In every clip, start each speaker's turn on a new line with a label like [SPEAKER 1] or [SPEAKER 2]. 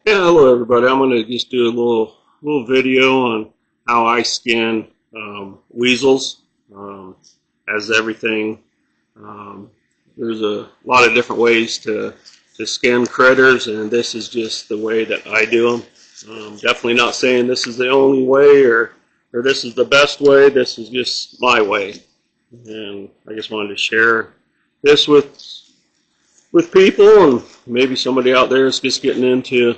[SPEAKER 1] Yeah, hello everybody. I'm going to just do a little video on how I skin weasels. As everything, um, there's a lot of different ways to skin critters, and this is just the way that I do them. Definitely not saying this is the only way or this is the best way. This is just my way, and I just wanted to share this with people, and maybe somebody out there is just getting into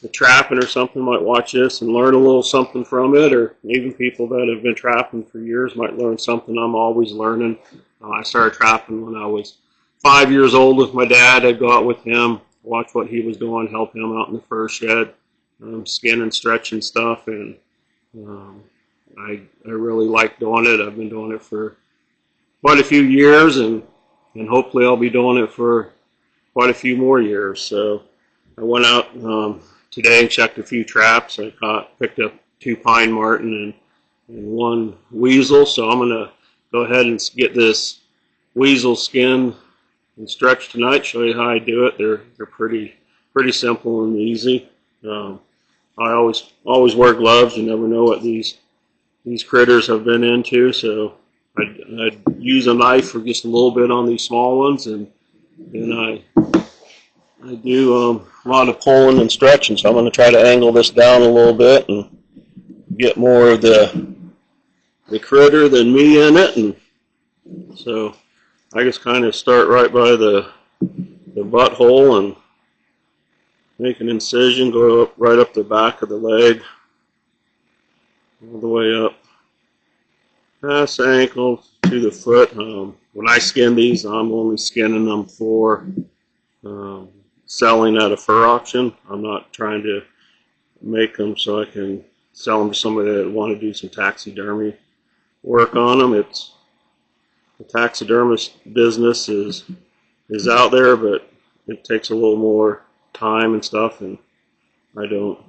[SPEAKER 1] the trapping or something might watch this and learn a little something from it, or even people that have been trapping for years might learn something. I'm always learning. I started trapping when I was 5 years old with my dad. I'd go out with him, watch what he was doing, help him out in the fur shed, skinning, stretching stuff, and um, I really like doing it. I've been doing it for quite a few years, and hopefully I'll be doing it for quite a few more years. So I went out today and checked a few traps. Picked up 2 pine marten and 1 weasel. So I'm gonna go ahead and get this weasel skin and stretch tonight. Show you how I do it. They're pretty simple and easy. Um, I always wear gloves. You never know what these critters have been into. So I'd use a knife for just a little bit on these small ones, and then I do a lot of pulling and stretching, so I'm going to try to angle this down a little bit and get more of the critter than me in it. And so I just kind of start right by the butthole and make an incision, go up right up the back of the leg, all the way up past the ankle to the foot. When I skin these, I'm only skinning them for um, selling at a fur auction. I'm not trying to make them so I can sell them to somebody that want to do some taxidermy work on them. It's the taxidermist business is out there, but it takes a little more time and stuff, and I don't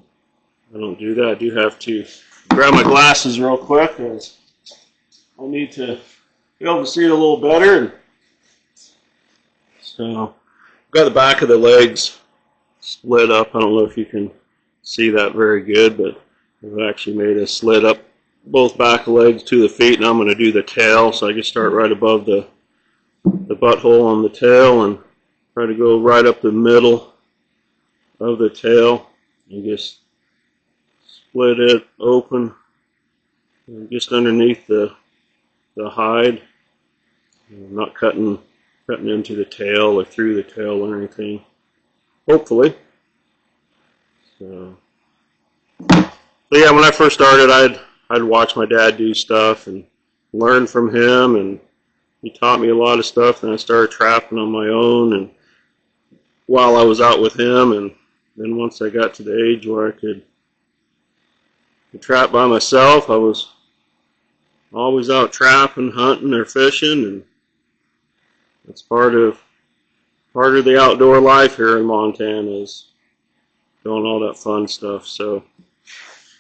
[SPEAKER 1] do that. I do have to grab my glasses real quick, as I need to be able to see it a little better. So I've got the back of the legs split up. I don't know if you can see that very good, but I've actually made a slit up both back legs to the feet, and I'm going to do the tail. So I just start right above the butthole on the tail and try to go right up the middle of the tail and just split it open and just underneath the hide. I'm not cutting into the tail or through the tail or anything, hopefully. So yeah, when I first started, I'd watch my dad do stuff and learn from him, and he taught me a lot of stuff. Then I started trapping on my own, and while I was out with him, and then once I got to the age where I could trap by myself, I was always out trapping, hunting, or fishing, and that's part of the outdoor life here in Montana, is doing all that fun stuff. So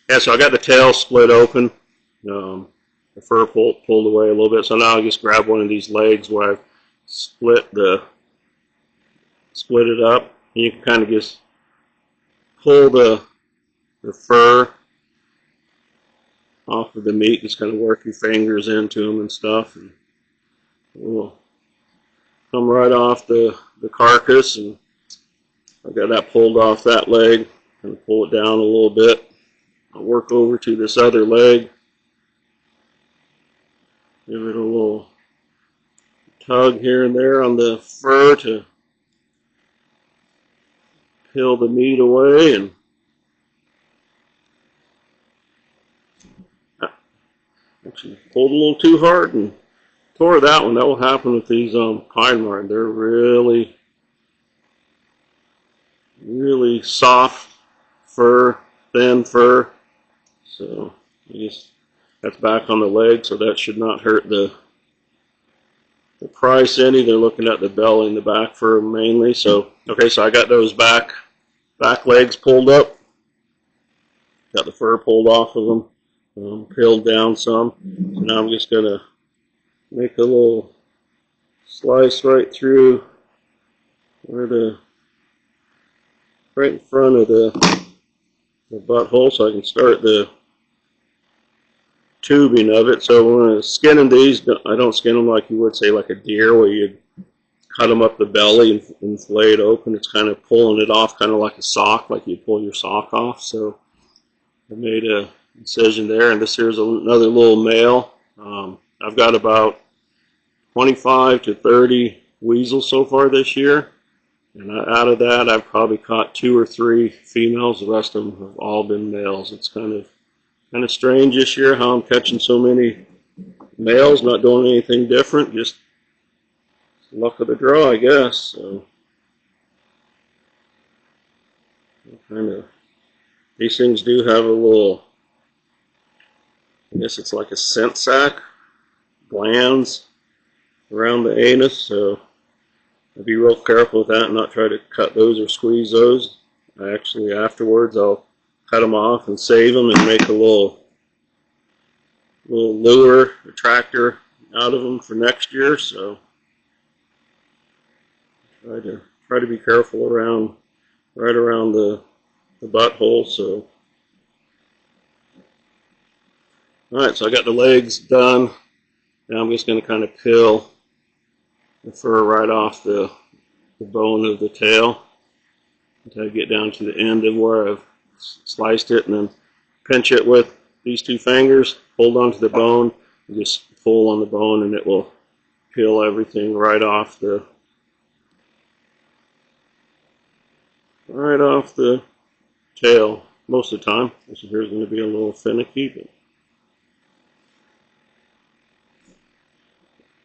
[SPEAKER 1] yeah, so I got the tail split open, the fur pulled away a little bit. So now I just grab one of these legs where I've split it up, and you can kind of just pull the fur off of the meat. Just kind of work your fingers into them and stuff, and we'll come right off the carcass. And I got that pulled off that leg, and pull it down a little bit. I'll work over to this other leg, give it a little tug here and there on the fur to peel the meat away, and actually pulled a little too hard and tore that one. That will happen with these pine marten. They're really soft fur, thin fur. So that's back on the leg, so that should not hurt the price any. They're looking at the belly and the back fur mainly. So okay, so I got those back legs pulled up, got the fur pulled off of them, peeled down some. So now I'm just gonna make a little slice right through where the right in front of the butthole, so I can start the tubing of it. So when I'm skinning these, I don't skin them like you would say like a deer, where you cut them up the belly and fillet it open. It's kind of pulling it off, kind of like a sock, like you pull your sock off. So I made a incision there, and this here's another little male. I've got about 25 to 30 weasels so far this year, and out of that I've probably caught 2 or 3 females. The rest of them have all been males. It's kind of strange this year how I'm catching so many males, not doing anything different, just luck of the draw, I guess. So these things do have a little, I guess it's like a scent sac, glands around the anus, so I'll be real careful with that and not try to cut those or squeeze those. Actually, afterwards I'll cut them off and save them and make a little lure attractor out of them for next year. So try to be careful right around the butthole. So alright, so I got the legs done. Now I'm just going to kind of peel the fur right off the bone of the tail until I get down to the end of where I've sliced it, and then pinch it with these 2 fingers, hold onto the bone, and just pull on the bone, and it will peel everything right off the tail most of the time. This here's going to be a little finicky, but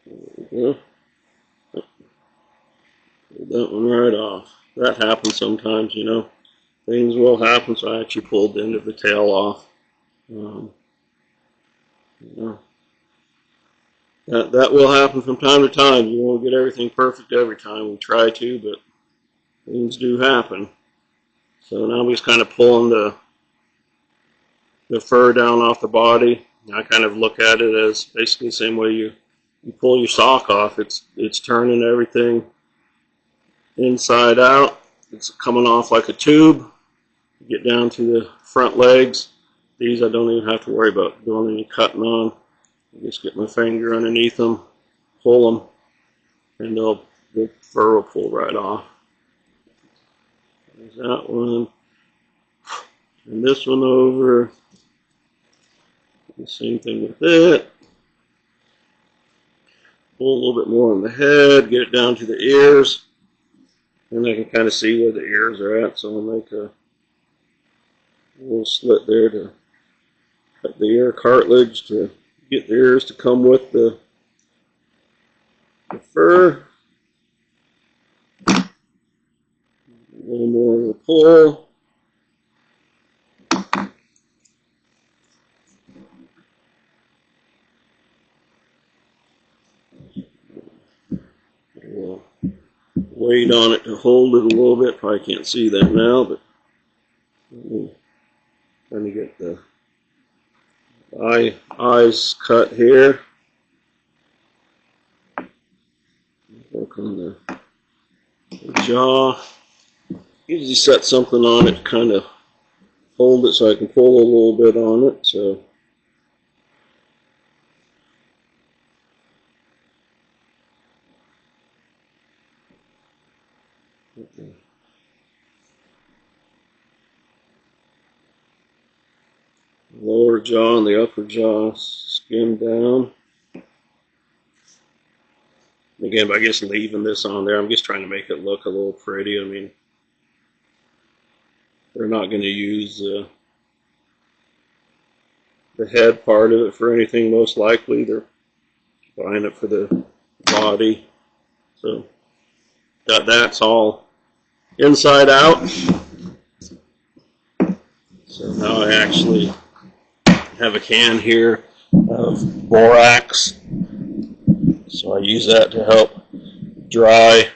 [SPEAKER 1] there we go. Pull that one right off. That happens sometimes, you know. Things will happen, so I actually pulled the end of the tail off. You know, that will happen from time to time. You won't get everything perfect every time. We try to, but things do happen. So now I'm just kind of pulling the fur down off the body. I kind of look at it as basically the same way you pull your sock off. It's turning everything inside out. It's coming off like a tube. Get down to the front legs. These I don't even have to worry about doing any cutting on. I just get my finger underneath them, pull them, and the fur will pull right off. There's that one. And this one over. The same thing with it. Pull a little bit more on the head, get it down to the ears. And I can kind of see where the ears are at, so I'll make a little slit there to cut the ear cartilage to get the ears to come with the fur. A little more of a pull. Weight on it to hold it a little bit. Probably can't see that now, but trying to get the eyes cut here. Work on the jaw. Usually set something on it to kind of hold it so I can pull a little bit on it. So lower jaw and the upper jaw skin down. Again, by just leaving this on there, I'm just trying to make it look a little pretty. I mean, they're not going to use the head part of it for anything, most likely. They're buying it for the body. So that's all inside out. So now I actually have a can here of borax. So I use that to help dry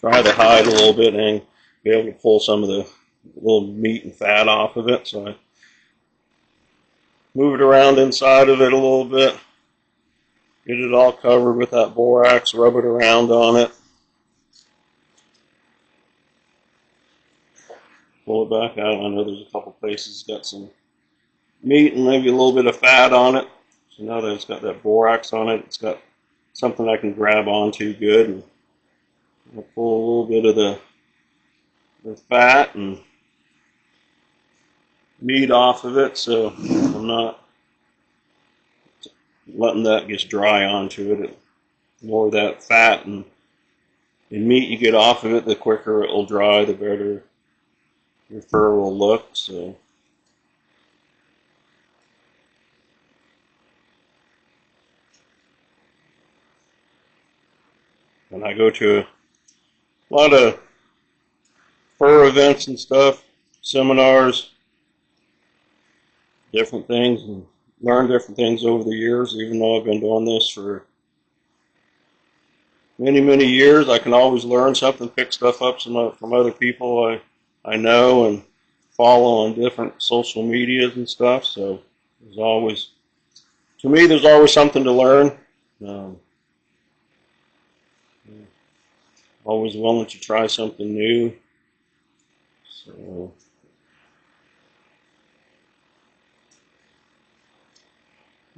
[SPEAKER 1] the hide a little bit and be able to pull some of the little meat and fat off of it. So I move it around inside of it a little bit, get it all covered with that borax, rub it around on it. pull it back out. I know there's a couple places got some meat and maybe a little bit of fat on it. So now that it's got that borax on it, it's got something I can grab onto good, and I'll pull a little bit of the fat and meat off of it, so I'm not letting that get dry onto it. The more that fat and meat you get off of it, the quicker it will dry, the better your fur will look. So when I go to a lot of fur events and stuff, seminars, different things, and learn different things over the years. Even though I've been doing this for many years, I can always learn something, pick stuff up from other people I know and follow on different social medias and stuff. So there's always, to me, there's always something to learn. Um, always willing to try something new. So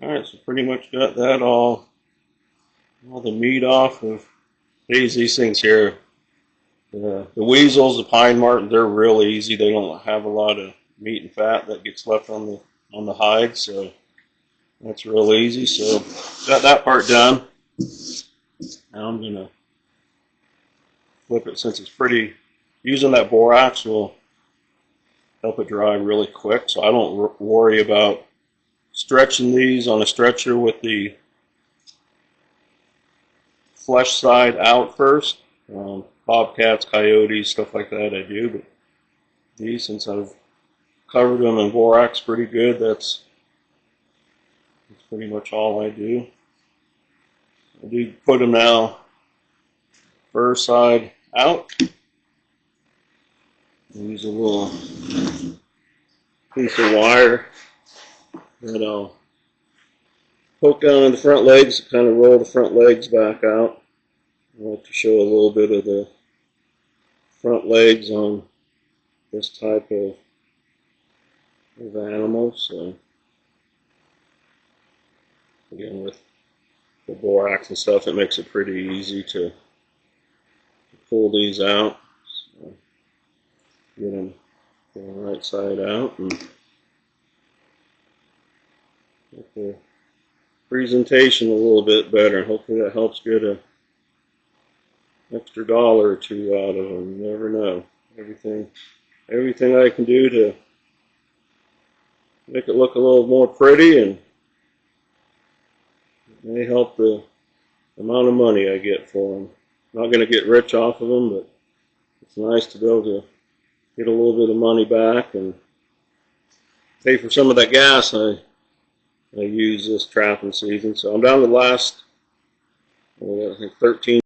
[SPEAKER 1] alright, so pretty much got that all the meat off of these things here. The weasels, the pine martens, they're real easy. They don't have a lot of meat and fat that gets left on the hide, so that's real easy. So got that part done. Now I'm gonna flip it, since it's pretty. Using that borax will help it dry really quick, so I don't worry about stretching these on a stretcher with the flesh side out first. Bobcats, coyotes, stuff like that I do, but these, since I've covered them in borax pretty good, that's pretty much all I do. I do put them now fur side out. Use a little piece of wire that I'll poke down in the front legs, kind of roll the front legs back out. I like to show a little bit of the front legs on this type of animal. So again, with the borax and stuff, it makes it pretty easy to pull these out. So get them the right side out and get the presentation a little bit better. Hopefully that helps get a extra $1 or $2 out of them. You never know. Everything I can do to make it look a little more pretty, and it may help the amount of money I get for them. I'm not going to get rich off of them, but it's nice to be able to get a little bit of money back and pay for some of that gas I use this trapping season. So I'm down to the last, I think 13